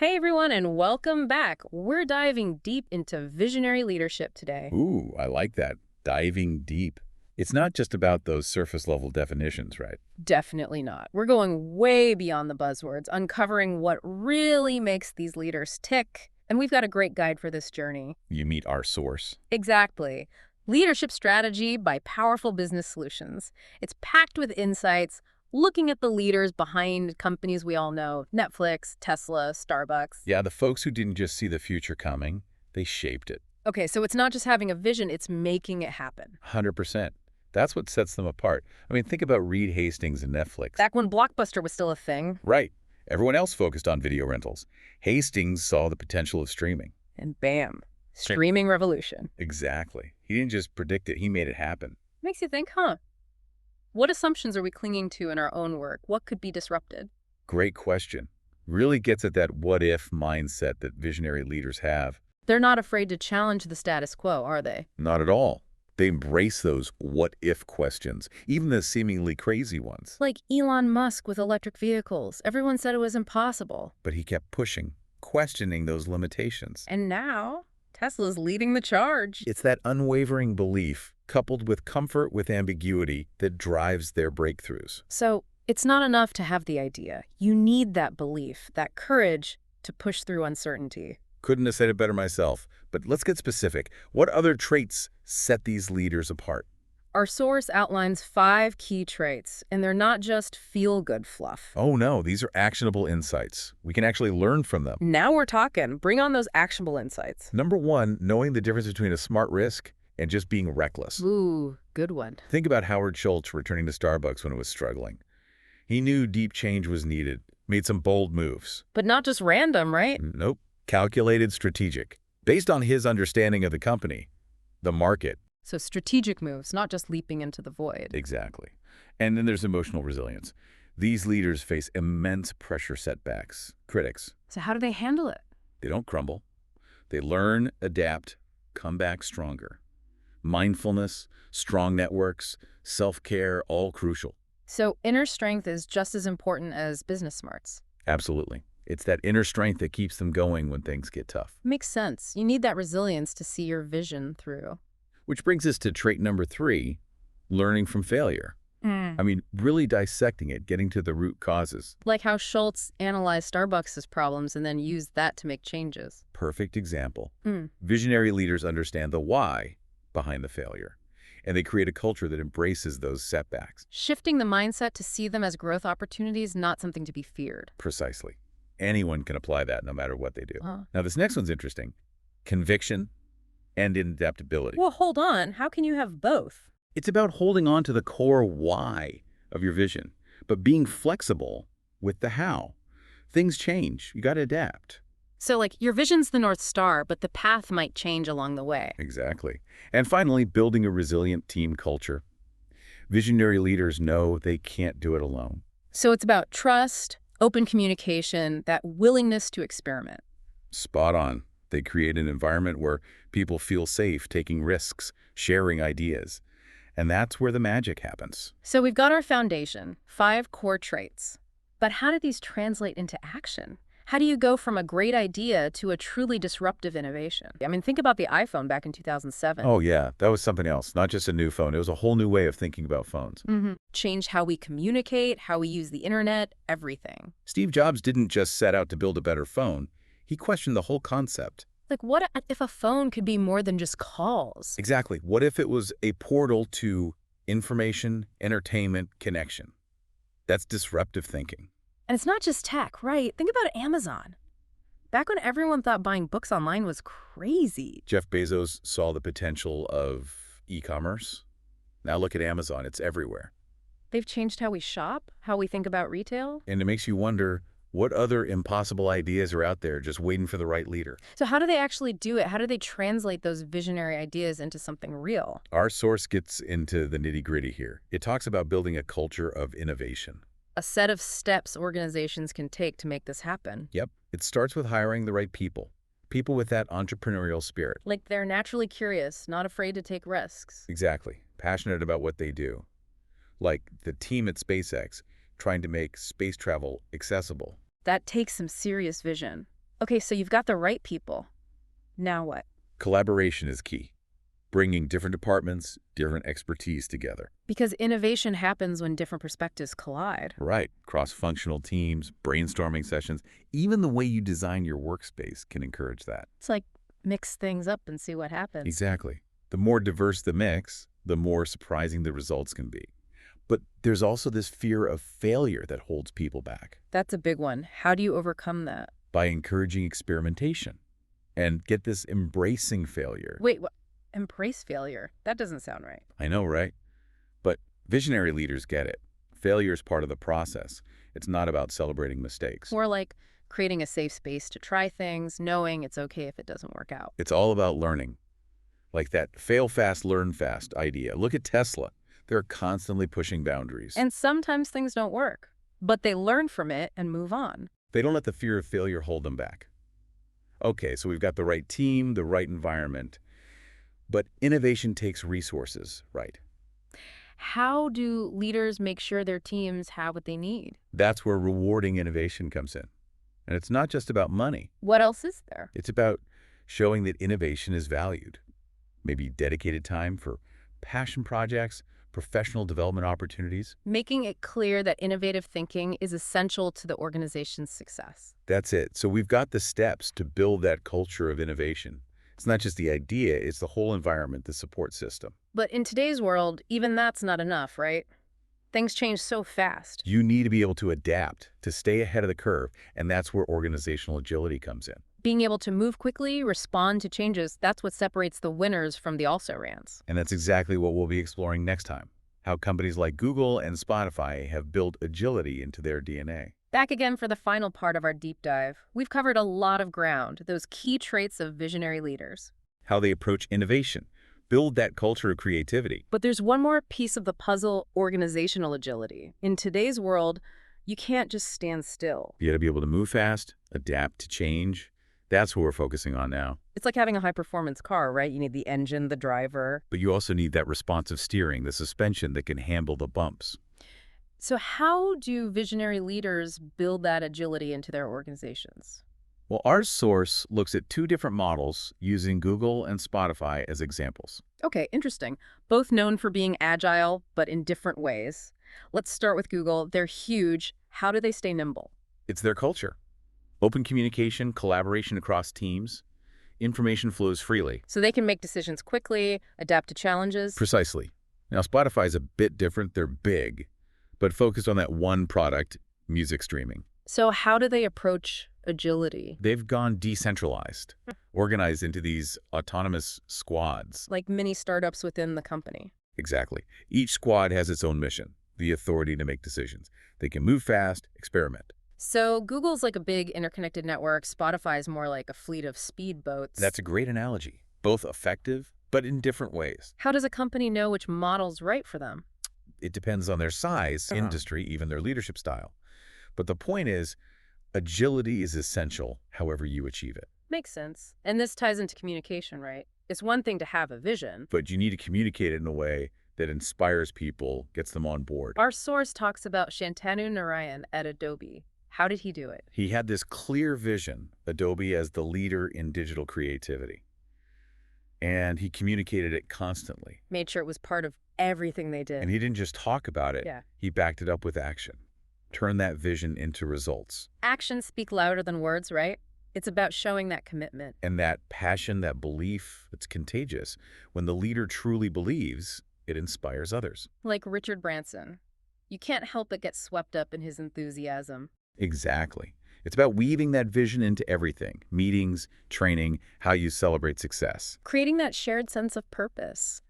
Hey everyone, and welcome back. We're diving deep into visionary leadership today. Ooh, I like that. Diving deep. It's not just about those surface level definitions, right? Definitely not. We're going way beyond the buzzwords, uncovering what really makes these leaders tick. And we've got a great guide for this journey. You meet our source. Exactly. Leadership Strategy by Powerful Business Solutions. It's packed with insights, looking at the leaders behind companies we all know: Netflix, Tesla, Starbucks. Yeah, the folks who didn't just see the future coming, they shaped it. Okay, so it's not just having a vision, it's making it happen. 100%. That's what sets them apart. I mean, think about Reed Hastings and Netflix. Back when Blockbuster was still a thing. Right. Everyone else focused on video rentals. Hastings saw the potential of streaming. And bam, streaming revolution. Exactly. He didn't just predict it, he made it happen. Makes you think, huh? What assumptions are we clinging to in our own work? What could be disrupted? Great question. Really gets at that what-if mindset that visionary leaders have. They're not afraid to challenge the status quo, are they? Not at all. They embrace those what-if questions, even the seemingly crazy ones. Like Elon Musk with electric vehicles. Everyone said it was impossible. But he kept pushing, questioning those limitations. And now, Tesla's leading the charge. It's that unwavering belief, coupled with comfort with ambiguity, that drives their breakthroughs. So, it's not enough to have the idea. You need that belief, that courage to push through uncertainty. Couldn't have said it better myself. But let's get specific. What other traits set these leaders apart? Our source outlines 5 key traits, and they're not just feel-good fluff. Oh no, these are actionable insights. We can actually learn from them. Now we're talking. Bring on those actionable insights. Number 1, knowing the difference between a smart risk and just being reckless. Ooh, good one. Think about Howard Schultz returning to Starbucks when it was struggling. He knew deep change was needed, made some bold moves. But not just random, right? Nope. Calculated, strategic. Based on his understanding of the company, the market. So strategic moves, not just leaping into the void. Exactly. And then there's emotional resilience. These leaders face immense pressure setbacks, critics. So how do they handle it? They don't crumble. They learn, adapt, come back stronger. Mindfulness, strong networks, self-care, all crucial. So inner strength is just as important as business smarts. Absolutely. It's that inner strength that keeps them going when things get tough. Makes sense. You need that resilience to see your vision through. Which brings us to trait number 3, learning from failure. I mean, really dissecting it, getting to the root causes. Like how Schultz analyzed Starbucks' problems and then used that to make changes. Perfect example. Visionary leaders understand the why behind the failure, and they create a culture that embraces those setbacks. Shifting the mindset to see them as growth opportunities, not something to be feared. Precisely. Anyone can apply that no matter what they do. Uh. Now, this next one's interesting. Conviction and adaptability. Well, hold on. How can you have both? It's about holding on to the core why of your vision, but being flexible with the how. Things change. You got to adapt. So, like, your vision's the North Star, but the path might change along the way. Exactly. And finally, building a resilient team culture. Visionary leaders know they can't do it alone. So it's about trust, open communication, that willingness to experiment. Spot on. They create an environment where people feel safe taking risks, sharing ideas. And that's where the magic happens. So we've got our foundation, 5 core traits. But how do these translate into action? How do you go from a great idea to a truly disruptive innovation? I mean, think about the iPhone back in 2007. Oh yeah, that was something else. Not just a new phone. It was a whole new way of thinking about phones. Changed how we communicate, how we use the internet, everything. Steve Jobs didn't just set out to build a better phone. He questioned the whole concept. Like, what if a phone could be more than just calls? Exactly. What if it was a portal to information, entertainment, connection? That's disruptive thinking. And it's not just tech, right? Think about Amazon. Back when everyone thought buying books online was crazy. Jeff Bezos saw the potential of e-commerce. Now look at Amazon. It's everywhere. They've changed how we shop, how we think about retail. And it makes you wonder, what other impossible ideas are out there just waiting for the right leader? So how do they actually do it? How do they translate those visionary ideas into something real? Our source gets into the nitty-gritty here. It talks about building a culture of innovation. A set of steps organizations can take to make this happen. Yep. It starts with hiring the right people. People with that entrepreneurial spirit. Like they're naturally curious, not afraid to take risks. Exactly. Passionate about what they do. Like the team at SpaceX, trying to make space travel accessible. That takes some serious vision. Okay, so you've got the right people. Now what? Collaboration is key, bringing different departments, different expertise together. Because innovation happens when different perspectives collide. Right. Cross-functional teams, brainstorming sessions, even the way you design your workspace can encourage that. It's like mix things up and see what happens. Exactly. The more diverse the mix, the more surprising the results can be. But there's also this fear of failure that holds people back. That's a big one. How do you overcome that? By encouraging experimentation and get this embracing failure. Wait, what? Embrace failure? That doesn't sound right. I know, right? But visionary leaders get it. Failure is part of the process. It's not about celebrating mistakes. More like creating a safe space to try things, knowing it's okay if it doesn't work out. It's all about learning. Like that fail fast, learn fast idea. Look at Tesla. They're constantly pushing boundaries. And sometimes things don't work, but they learn from it and move on. They don't let the fear of failure hold them back. Okay, so we've got the right team, the right environment. But innovation takes resources, right? How do leaders make sure their teams have what they need? That's where rewarding innovation comes in. And it's not just about money. What else is there? It's about showing that innovation is valued. Maybe dedicated time for passion projects, professional development opportunities. Making it clear that innovative thinking is essential to the organization's success. That's it. So we've got the steps to build that culture of innovation. It's not just the idea, it's the whole environment, the support system. But in today's world, even that's not enough, right? Things change so fast. You need to be able to adapt, to stay ahead of the curve, and that's where organizational agility comes in. Being able to move quickly, respond to changes, that's what separates the winners from the also-rans. And that's exactly what we'll be exploring next time, how companies like Google and Spotify have built agility into their DNA. Back again for the final part of our deep dive. We've covered a lot of ground, those key traits of visionary leaders. How they approach innovation, build that culture of creativity. But there's one more piece of the puzzle, organizational agility. In today's world, you can't just stand still. You got to be able to move fast, adapt to change. That's what we're focusing on now. It's like having a high-performance car, right? You need the engine, the driver. But you also need that responsive steering, the suspension that can handle the bumps. So how do visionary leaders build that agility into their organizations? Well, our source looks at two different models using Google and Spotify as examples. Okay, interesting. Both known for being agile, but in different ways. Let's start with Google. They're huge. How do they stay nimble? It's their culture. Open communication, collaboration across teams. Information flows freely. So they can make decisions quickly, adapt to challenges. Precisely. Now, Spotify is a bit different. They're big, but focused on that one product, music streaming. So how do they approach agility? They've gone decentralized, organized into these autonomous squads. Like mini startups within the company. Exactly. Each squad has its own mission, the authority to make decisions. They can move fast, experiment. So Google's like a big interconnected network. Spotify is more like a fleet of speedboats. That's a great analogy. Both effective, but in different ways. How does a company know which model's right for them? It depends on their size, industry, even their leadership style. But the point is, agility is essential however you achieve it. Makes sense. And this ties into communication, right? It's one thing to have a vision. But you need to communicate it in a way that inspires people, gets them on board. Our source talks about Shantanu Narayan at Adobe. How did he do it? He had this clear vision, Adobe as the leader in digital creativity. And he communicated it constantly. Made sure it was part of everything they did. And he didn't just talk about it. Yeah. He backed it up with action. Turn that vision into results. Actions speak louder than words, right? It's about showing that commitment. And that passion, that belief, it's contagious. When the leader truly believes, it inspires others. Like Richard Branson. You can't help but get swept up in his enthusiasm. Exactly. It's about weaving that vision into everything. Meetings, training, how you celebrate success. Creating that shared sense of purpose.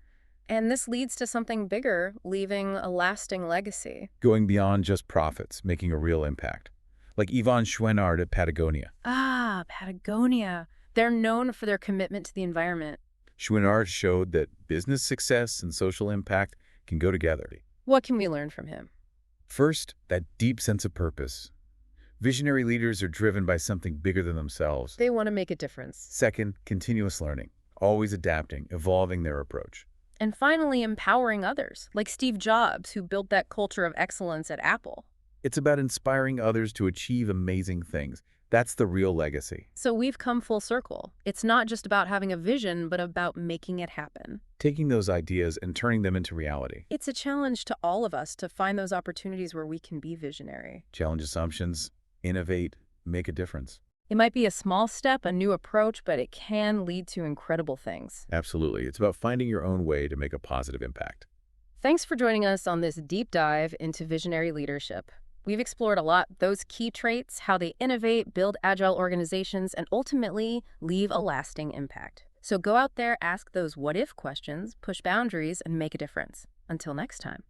And this leads to something bigger, leaving a lasting legacy. Going beyond just profits, making a real impact. Like Yvon Chouinard at Patagonia. Ah, Patagonia. They're known for their commitment to the environment. Chouinard showed that business success and social impact can go together. What can we learn from him? First, that deep sense of purpose. Visionary leaders are driven by something bigger than themselves. They want to make a difference. Second, continuous learning, always adapting, evolving their approach. And finally, empowering others, like Steve Jobs, who built that culture of excellence at Apple. It's about inspiring others to achieve amazing things. That's the real legacy. So we've come full circle. It's not just about having a vision, but about making it happen. Taking those ideas and turning them into reality. It's a challenge to all of us to find those opportunities where we can be visionary. Challenge assumptions, innovate, make a difference. It might be a small step, a new approach, but it can lead to incredible things. Absolutely. It's about finding your own way to make a positive impact. Thanks for joining us on this deep dive into visionary leadership. We've explored a lot those key traits, how they innovate, build agile organizations, and ultimately leave a lasting impact. So go out there, ask those what-if questions, push boundaries, and make a difference. Until next time.